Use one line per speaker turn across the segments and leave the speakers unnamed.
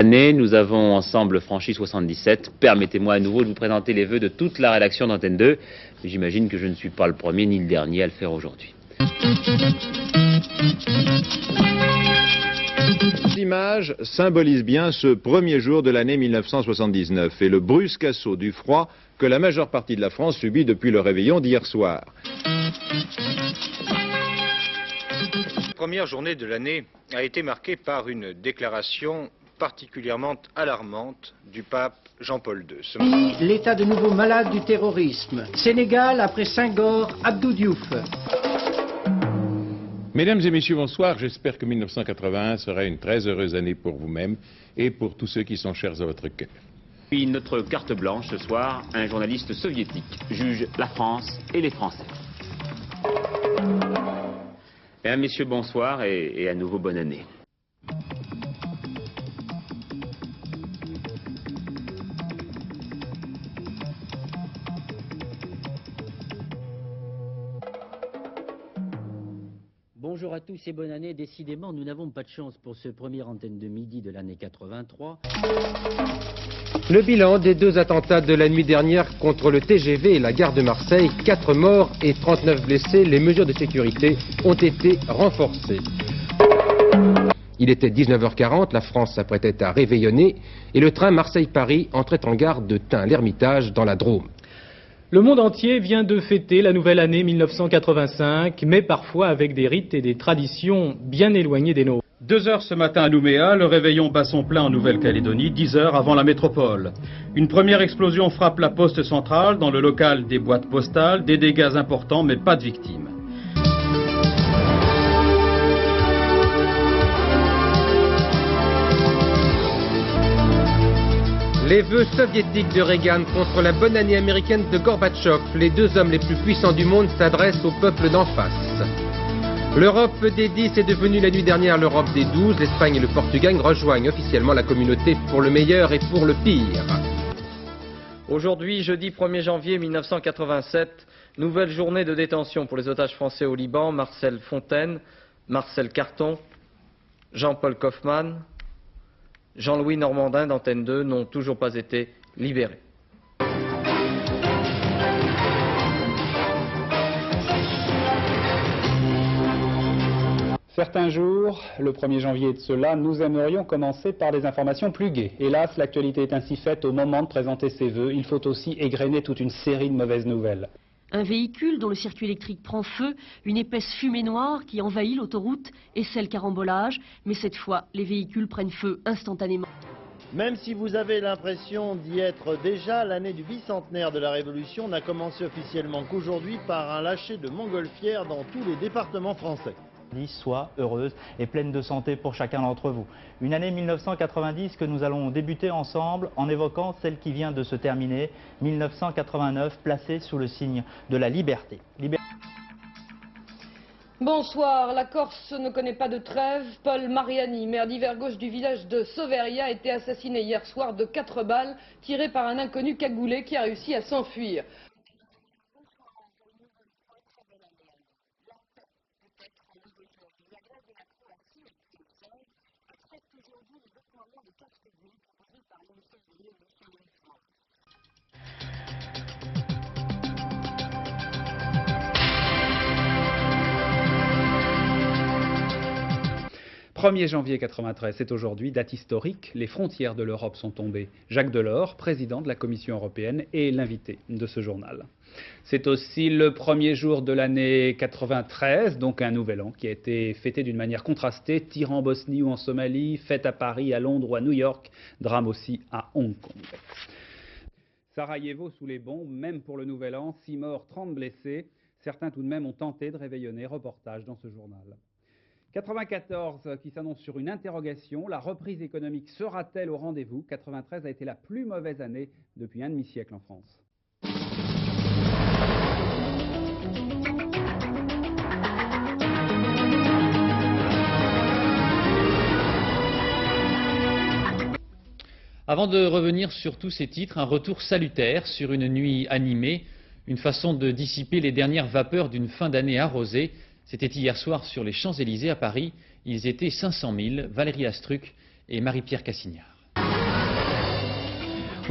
Année, nous avons ensemble franchi 77. Permettez-moi à nouveau de vous présenter les vœux de toute la rédaction d'Antenne 2. J'imagine que je ne suis pas le premier ni le dernier à le faire aujourd'hui.
L'image symbolise bien ce premier jour de l'année 1979 et le brusque assaut du froid que la majeure partie de la France subit depuis le réveillon d'hier soir.
La première journée de l'année a été marquée par une déclaration particulièrement alarmante du pape Jean-Paul II.
L'état de nouveau malade du terrorisme. Sénégal après Senghor, Abdou Diouf.
Mesdames et messieurs, bonsoir. J'espère que 1981 sera une très heureuse année pour vous-même et pour tous ceux qui sont chers à votre cœur.
Puis notre carte blanche ce soir, un journaliste soviétique juge la France et les Français. Mesdames, messieurs, bonsoir et à nouveau bonne année.
Bonjour à tous et bonne année. Décidément, nous n'avons pas de chance pour ce premier antenne de midi de l'année 83.
Le bilan des deux attentats de la nuit dernière contre le TGV et la gare de Marseille, 4 morts et 39 blessés, les mesures de sécurité ont été renforcées. Il était 19h40, la France s'apprêtait à réveillonner et le train Marseille-Paris entrait en gare de Tain-l'Hermitage dans la Drôme.
Le monde entier vient de fêter la nouvelle année 1985, mais parfois avec des rites et des traditions bien éloignées des nôtres.
2 heures ce matin à Nouméa, le réveillon bat son plein en Nouvelle-Calédonie, 10 heures avant la métropole. Une première explosion frappe la poste centrale, dans le local des boîtes postales, des dégâts importants mais pas de victimes.
Les vœux soviétiques de Reagan contre la bonne année américaine de Gorbatchev, les deux hommes les plus puissants du monde s'adressent au peuple d'en face. L'Europe des 10 est devenue la nuit dernière l'Europe des 12. L'Espagne et le Portugal rejoignent officiellement la communauté pour le meilleur et pour le pire.
Aujourd'hui, jeudi 1er janvier 1987, nouvelle journée de détention pour les otages français au Liban, Marcel Fontaine, Marcel Carton, Jean-Paul Kaufmann, Jean-Louis Normandin d'Antenne 2 n'ont toujours pas été libérés.
Certains jours, le 1er janvier de cela, nous aimerions commencer par des informations plus gaies. Hélas, l'actualité est ainsi faite au moment de présenter ses vœux. Il faut aussi égrener toute une série de mauvaises nouvelles.
Un véhicule dont le circuit électrique prend feu, une épaisse fumée noire qui envahit l'autoroute et celle carambolage. Mais cette fois, les véhicules prennent feu instantanément.
Même si vous avez l'impression d'y être déjà, l'année du bicentenaire de la Révolution n'a commencé officiellement qu'aujourd'hui par un lâcher de montgolfières dans tous les départements français.
Soit heureuse et pleine de santé pour chacun d'entre vous. Une année 1990 que nous allons débuter ensemble en évoquant celle qui vient de se terminer, 1989, placée sous le signe de la liberté.
Bonsoir, la Corse ne connaît pas de trêve. Paul Mariani, maire d'hiver gauche du village de Sauveria, a été assassiné hier soir de 4 balles tirées par un inconnu cagoulé qui a réussi à s'enfuir.
« 1er janvier 93, c'est aujourd'hui, date historique, les frontières de l'Europe sont tombées. Jacques Delors, président de la Commission européenne, est l'invité de ce journal. C'est aussi le premier jour de l'année 93, donc un nouvel an qui a été fêté d'une manière contrastée, tir en Bosnie ou en Somalie, fête à Paris, à Londres ou à New York, drame aussi à Hong Kong. Sarajevo sous les bombes, même pour le nouvel an, 6 morts, 30 blessés. Certains tout de même ont tenté de réveillonner, reportage dans ce journal. 94 qui s'annonce sur une interrogation, la reprise économique sera-t-elle au rendez-vous? 93 a été la plus mauvaise année depuis un demi-siècle en France.
Avant de revenir sur tous ces titres, un retour salutaire sur une nuit animée, une façon de dissiper les dernières vapeurs d'une fin d'année arrosée. C'était hier soir sur les Champs-Élysées à Paris. Ils étaient 500 000, Valérie Astruc et Marie-Pierre Cassignard.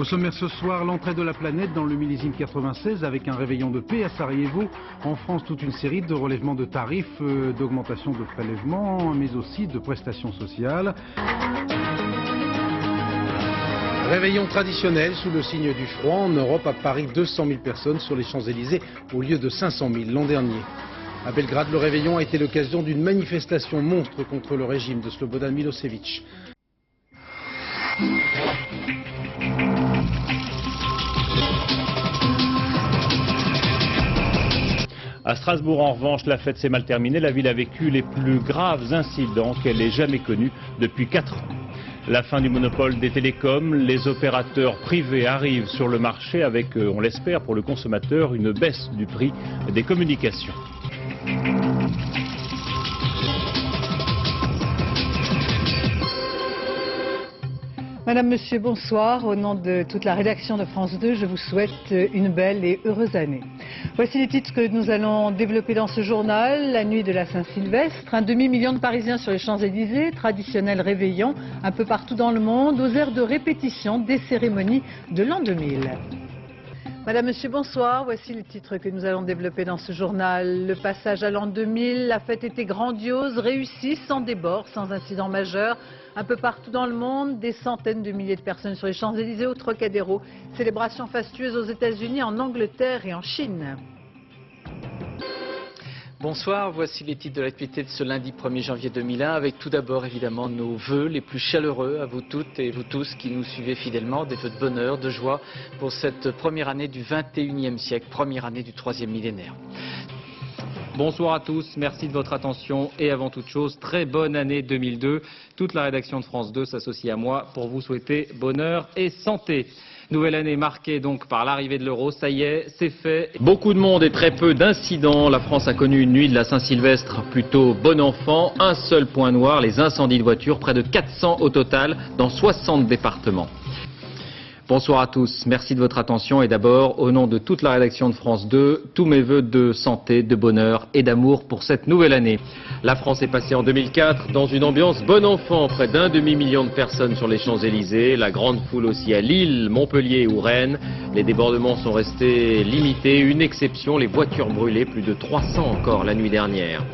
Au sommaire ce soir, l'entrée de la planète dans le millésime 96 avec un réveillon de paix à Sarajevo. En France, toute une série de relèvements de tarifs, d'augmentation de prélèvements, mais aussi de prestations sociales. Réveillon traditionnel sous le signe du froid. En Europe, à Paris, 200 000 personnes sur les Champs-Élysées au lieu de 500 000 l'an dernier. À Belgrade, le réveillon a été l'occasion d'une manifestation monstre contre le régime de Slobodan Milosevic.
À Strasbourg, en revanche, la fête s'est mal terminée. La ville a vécu les plus graves incidents qu'elle ait jamais connus depuis 4 ans. La fin du monopole des télécoms, les opérateurs privés arrivent sur le marché avec, on l'espère pour le consommateur, une baisse du prix des communications.
Madame, Monsieur, bonsoir. Au nom de toute la rédaction de France 2, je vous souhaite une belle et heureuse année. Voici les titres que nous allons développer dans ce journal. La nuit de la Saint-Sylvestre, un demi-million de Parisiens sur les Champs-Élysées, traditionnel réveillon un peu partout dans le monde, aux aires de répétition des cérémonies de l'an 2000. Madame, Monsieur, bonsoir. Voici les titres que nous allons développer dans ce journal. Le passage à l'an 2000, la fête était grandiose, réussie, sans débord, sans incident majeur. Un peu partout dans le monde, des centaines de milliers de personnes sur les Champs-Élysées, au Trocadéro. Célébration fastueuse aux États-Unis, en Angleterre et en Chine.
Bonsoir, voici les titres de l'actualité de ce lundi 1er janvier 2001, avec tout d'abord évidemment nos vœux les plus chaleureux à vous toutes et vous tous qui nous suivez fidèlement, des vœux de bonheur, de joie pour cette première année du 21e siècle, première année du 3e millénaire.
Bonsoir à tous, merci de votre attention et avant toute chose, très bonne année 2002. Toute la rédaction de France 2 s'associe à moi pour vous souhaiter bonheur et santé. Nouvelle année marquée donc par l'arrivée de l'euro, ça y est, c'est fait. Beaucoup de monde et très peu d'incidents. La France a connu une nuit de la Saint-Sylvestre plutôt bon enfant. Un seul point noir, les incendies de voitures, près de 400 au total dans 60 départements. Bonsoir à tous, merci de votre attention et d'abord, au nom de toute la rédaction de France 2, tous mes vœux de santé, de bonheur et d'amour pour cette nouvelle année. La France est passée en 2004 dans une ambiance bon enfant, près d'un demi-million de personnes sur les Champs-Élysées, la grande foule aussi à Lille, Montpellier ou Rennes. Les débordements sont restés limités, une exception, les voitures brûlées, plus de 300 encore la nuit dernière.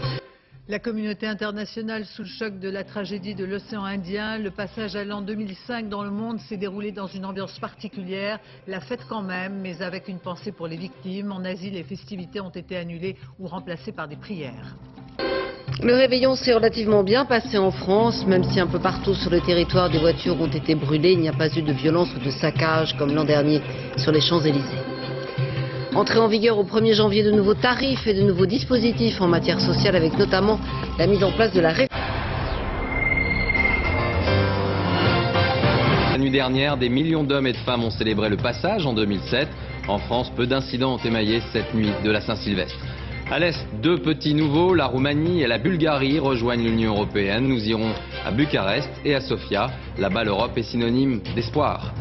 La communauté internationale sous le choc de la tragédie de l'océan Indien. Le passage à l'an 2005 dans le monde s'est déroulé dans une ambiance particulière. La fête quand même, mais avec une pensée pour les victimes. En Asie, les festivités ont été annulées ou remplacées par des prières.
Le réveillon s'est relativement bien passé en France, même si un peu partout sur le territoire des voitures ont été brûlées. Il n'y a pas eu de violence ou de saccage comme l'an dernier sur les Champs-Élysées. Entrée en vigueur au 1er janvier de nouveaux tarifs et de nouveaux dispositifs en matière sociale avec notamment la mise en place de la réforme.
La nuit dernière, des millions d'hommes et de femmes ont célébré le passage en 2007. En France, peu d'incidents ont émaillé cette nuit de la Saint-Sylvestre. À l'Est, deux petits nouveaux, la Roumanie et la Bulgarie rejoignent l'Union européenne. Nous irons à Bucarest et à Sofia. Là-bas, l'Europe est synonyme d'espoir.